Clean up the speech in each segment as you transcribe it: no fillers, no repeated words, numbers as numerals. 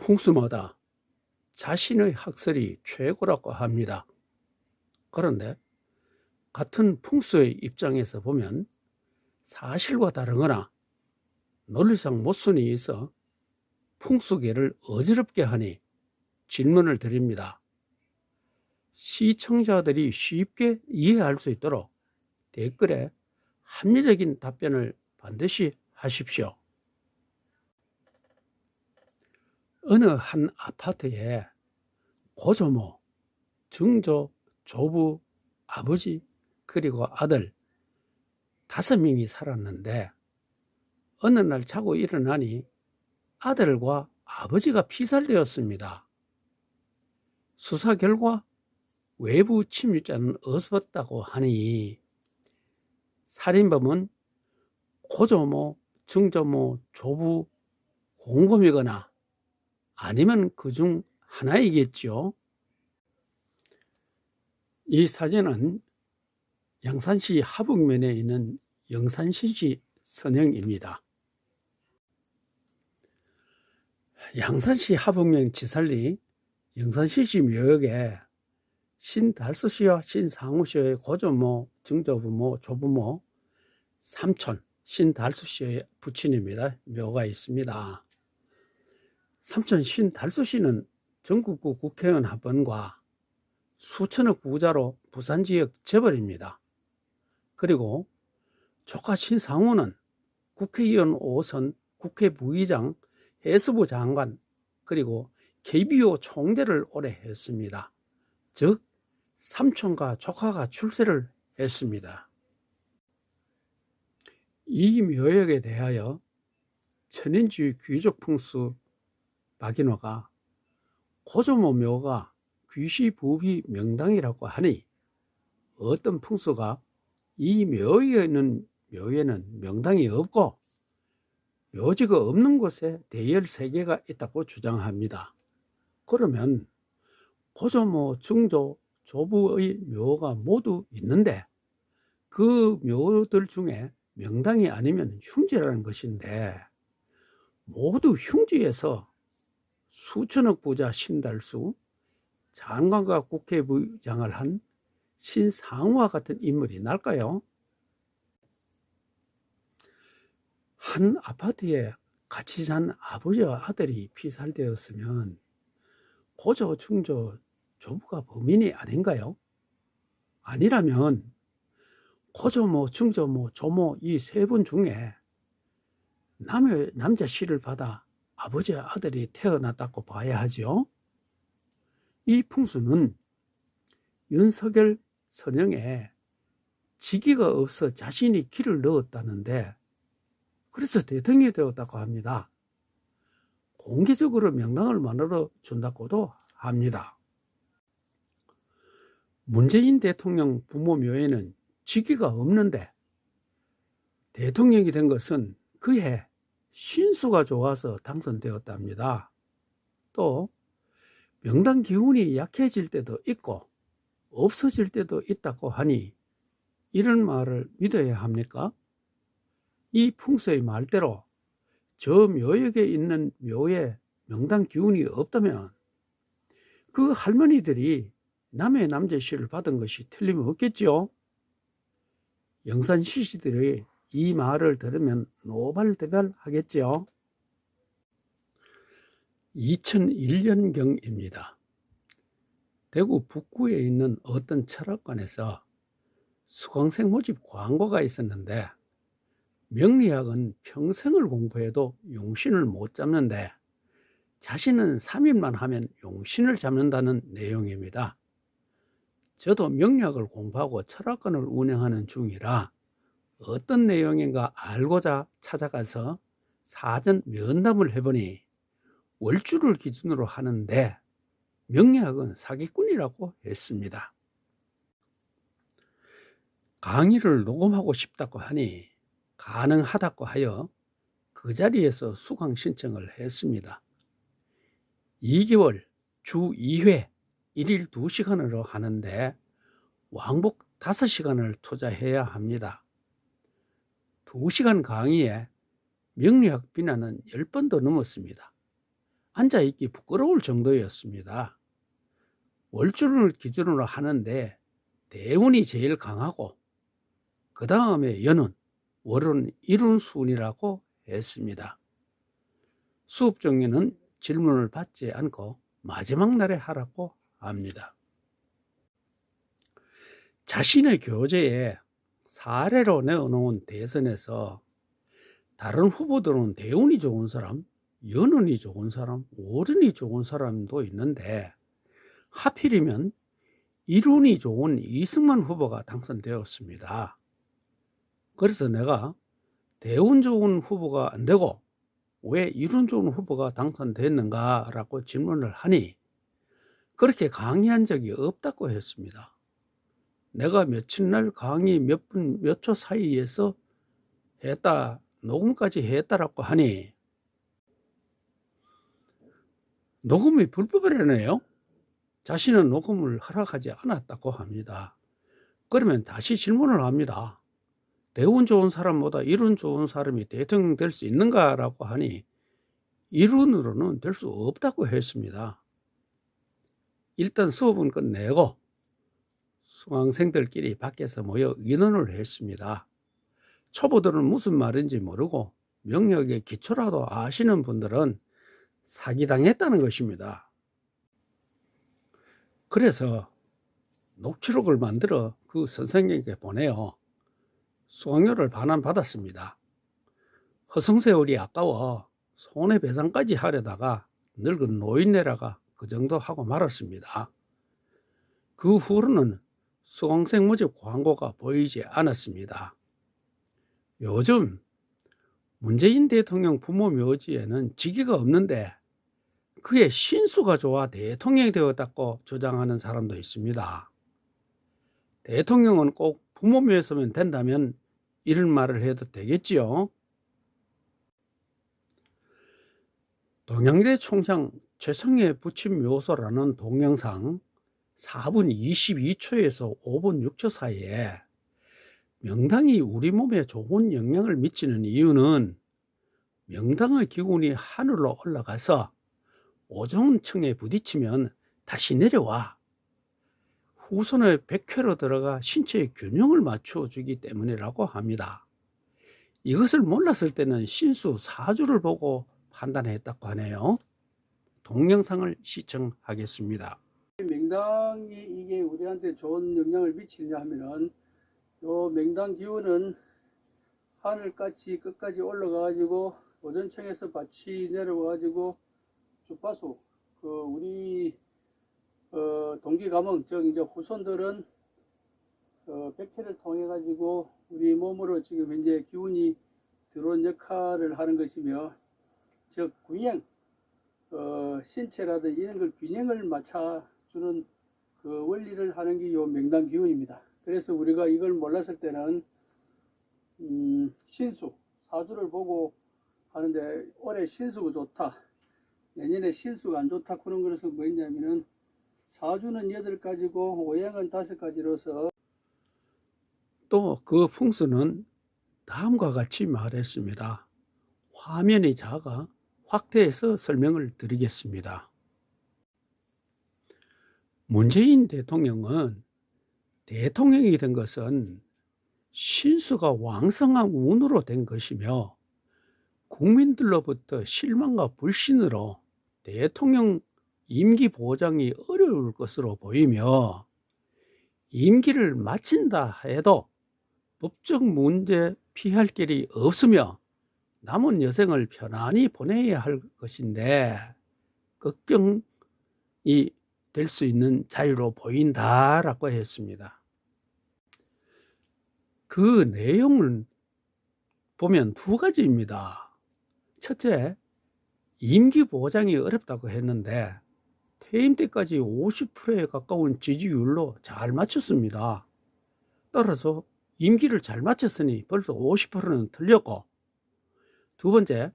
풍수마다 자신의 학설이 최고라고 합니다. 그런데 같은 풍수의 입장에서 보면 사실과 다르거나 논리상 모순이 있어 풍수계를 어지럽게 하니 질문을 드립니다. 시청자들이 쉽게 이해할 수 있도록 댓글에 합리적인 답변을 반드시 하십시오. 어느 한 아파트에 고조모, 증조, 조부, 아버지 그리고 아들 5명이 살았는데 어느 날 자고 일어나니 아들과 아버지가 피살되었습니다. 수사 결과 외부 침입자는 없었다고 하니 살인범은 고조모, 증조모, 조부, 공범이거나 아니면 그중 하나이겠죠. 이 사진은 양산시 하북면에 있는 영산신시 선영입니다. 양산시 하북면 지살리 영산신시 묘역에 신달수씨와 신상우씨의 고조모, 증조부모, 조부모, 삼촌 신달수씨의 부친입니다. 묘가 있습니다. 삼촌 신달수씨는 전국구 국회의원 합원과 수천억 부자로 부산 지역 재벌입니다. 그리고 조카 신상우는 국회의원 5선, 국회 부의장, 해수부 장관, 그리고 KBO 총재를 오래 했습니다. 즉 삼촌과 조카가 출세를 했습니다. 이 묘역에 대하여 천인지 귀족 풍수 박인호가 고조모 묘가 귀시부비 명당이라고 하니 어떤 풍수가 이 묘에 있는 묘에는 명당이 없고 묘지가 없는 곳에 대열 3개가 있다고 주장합니다. 그러면 고조모, 증조, 조부의 묘가 모두 있는데 그 묘들 중에 명당이 아니면 흉지라는 것인데 모두 흉지에서 수천억 부자 신달수, 장관과 국회부장을 한 신상우와 같은 인물이 날까요? 한 아파트에 같이 산 아버지와 아들이 피살되었으면 고조, 증조, 조부가 범인이 아닌가요? 아니라면 고조모, 증조모, 조모 이 3분 중에 남자 씨를 받아 아버지와 아들이 태어났다고 봐야 하죠. 이 풍수는 윤석열 선영에 직위가 없어 자신이 기를 넣었다는데 그래서 대통령이 되었다고 합니다. 공개적으로 명당을 만들어 준다고도 합니다. 문재인 대통령 부모 묘에는 직위가 없는데 대통령이 된 것은 그해 신수가 좋아서 당선되었답니다. 또 명당 기운이 약해질 때도 있고 없어질 때도 있다고 하니 이런 말을 믿어야 합니까? 이 풍수의 말대로 저 묘역에 있는 묘에 명당 기운이 없다면 그 할머니들이 남의 남제시를 받은 것이 틀림없겠죠. 영산 시시들이 이 말을 들으면 노발대발하겠죠. 2001년경입니다. 대구 북구에 있는 어떤 철학관에서 수강생 모집 광고가 있었는데 명리학은 평생을 공부해도 용신을 못 잡는데 자신은 3일만 하면 용신을 잡는다는 내용입니다. 저도 명리학을 공부하고 철학관을 운영하는 중이라 어떤 내용인가 알고자 찾아가서 사전 면담을 해보니 월주를 기준으로 하는데 명리학은 사기꾼이라고 했습니다. 강의를 녹음하고 싶다고 하니 가능하다고 하여 그 자리에서 수강 신청을 했습니다. 2개월 주 2회 1일 2시간으로 하는데 왕복 5시간을 투자해야 합니다. 2시간 강의에 명리학 비난은 10번도 넘었습니다. 앉아있기 부끄러울 정도였습니다. 월주를 기준으로 하는데 대운이 제일 강하고 그 다음에 연운, 월은 이룬순이라고 했습니다. 수업 중에는 질문을 받지 않고 마지막 날에 하라고 합니다. 자신의 교재에 사례로 내어놓은 대선에서 다른 후보들은 대운이 좋은 사람, 연운이 좋은 사람, 월운이 좋은 사람도 있는데 하필이면 이룬이 좋은 이승만 후보가 당선되었습니다. 그래서 내가 대운 좋은 후보가 안 되고 왜 이룬 좋은 후보가 당선됐는가 라고 질문을 하니 그렇게 강의한 적이 없다고 했습니다. 내가 며칠 날 강의 몇 분, 몇 초 사이에서 했다, 녹음까지 했다라고 하니 녹음이 불법이라네요. 자신은 녹음을 허락하지 않았다고 합니다. 그러면 다시 질문을 합니다. 대운 좋은 사람보다 이룬 좋은 사람이 대통령 될 수 있는가라고 하니 이룬으로는 될 수 없다고 했습니다. 일단 수업은 끝내고 수강생들끼리 밖에서 모여 의논을 했습니다. 초보들은 무슨 말인지 모르고 명역의 기초라도 아시는 분들은 사기당했다는 것입니다. 그래서 녹취록을 만들어 그 선생님께 보내요. 수강료를 반환받았습니다. 허송세월이 아까워 손해배상까지 하려다가 늙은 노인네라가 그 정도 하고 말았습니다. 그 후로는 수강생 모집 광고가 보이지 않았습니다. 요즘 문재인 대통령 부모 묘지에는 직위가 없는데 그의 신수가 좋아 대통령이 되었다고 주장하는 사람도 있습니다. 대통령은 꼭 부모 묘에서만 된다면 이런 말을 해도 되겠지요. 동양대 총장 최성해 부친 묘소라는 동영상 4분 22초에서 5분 6초 사이에 명당이 우리 몸에 좋은 영향을 미치는 이유는 명당의 기운이 하늘로 올라가서 오존층에 부딪히면 다시 내려와 후손의 백회로 들어가 신체의 균형을 맞춰주기 때문이라고 합니다. 이것을 몰랐을 때는 신수 사주를 보고 판단했다고 하네요. 동영상을 시청하겠습니다. 명당이 이게 우리한테 좋은 영향을 미치냐 하면은 요 명당 기운은 하늘같이 끝까지 올라가 가지고 오존층에서 밭이 내려와 가지고 주파수 우리 동기 가문 즉 이제 후손들은 백회를 통해 가지고 우리 몸으로 지금 현재 기운이 들어온 역할을 하는 것이며 즉 균형 신체라든지 이런 걸 균형을 맞춰주는 그 원리를 하는 게 요 명당 기운입니다. 그래서 우리가 이걸 몰랐을 때는 신수 사주를 보고 하는데 올해 신수가 좋다, 내년에 신수가 안 좋다 그런 것은 뭐였냐면은 사주는 8가지고 오행은 5가지로서 또 그 풍수는 다음과 같이 말했습니다. 화면이 작아 확대해서 설명을 드리겠습니다. 문재인 대통령은 대통령이 된 것은 신수가 왕성한 운으로 된 것이며 국민들로부터 실망과 불신으로 대통령 임기 보장이 어려울 것으로 보이며 임기를 마친다 해도 법적 문제 피할 길이 없으며 남은 여생을 편안히 보내야 할 것인데 걱정이 될 수 있는 자유로 보인다라고 했습니다. 그 내용을 보면 2가지입니다. 첫째, 임기 보장이 어렵다고 했는데 퇴임 때까지 50%에 가까운 지지율로 잘 맞췄습니다. 따라서 임기를 잘 마쳤으니 벌써 50%는 틀렸고, 2번째,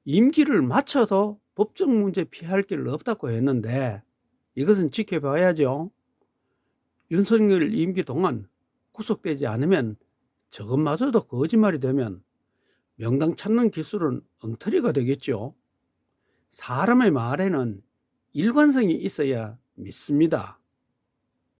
임기를 마쳐도 법적 문제 피할 길 없다고 했는데 이것은 지켜봐야죠. 윤석열 임기 동안 구속되지 않으면 저것마저도 거짓말이 되면 명당 찾는 기술은 엉터리가 되겠죠. 사람의 말에는 일관성이 있어야 믿습니다.